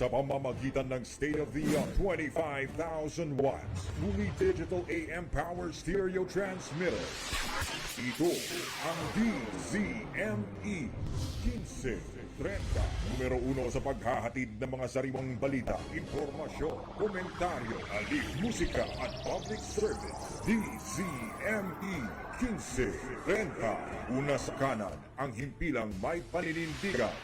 sa pamamagitan ng state-of-the-art 25,000 watts fully digital AM power stereo transmitter. Ito ang DZME 1530, numero 1 sa paghahatid ng mga sariwang balita, impormasyon, komentaryo, aliw, musika at public service. DZME 1530, una sa kanan, ang himpilang may paninindigan.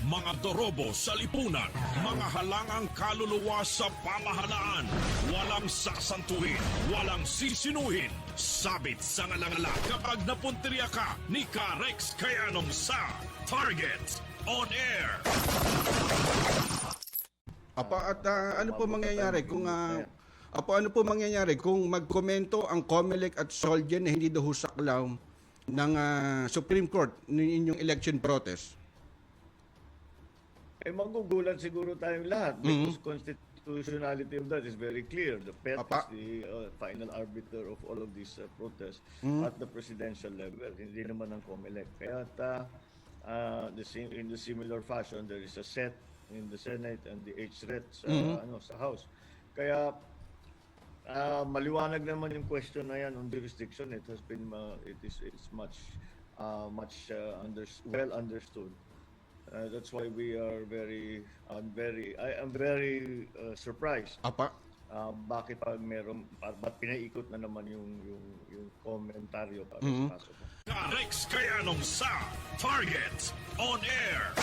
Mga dorobo sa lipunan, mga halangang kaluluwa sa pamahalaan, walang sasantuhin, walang sisinuhin, sabit sa ngalangala kapag napuntirya ka ni Ka-Rex Kayanong sa Target On Air. Ano po mangyayari kung magkomento ang COMELEC at SOLGEN na hindi daw saklaw ng Supreme Court ng inyong election protest? Magugulat siguro tayong lahat because constitutionality of that is very clear. The PET is the final arbiter of all of these protests at the presidential level, hindi naman ang COMELEC. Kaya in the similar fashion, there is a SET in the Senate and the HRET sa House. Kaya maliwanag naman yung question na yan on jurisdiction. It has been it's much well understood. That's why I am very surprised. Bakit ba't pinaikot na naman yung komentaryo para sa kaso. Ka-Rex Kayanong sa Target On Air.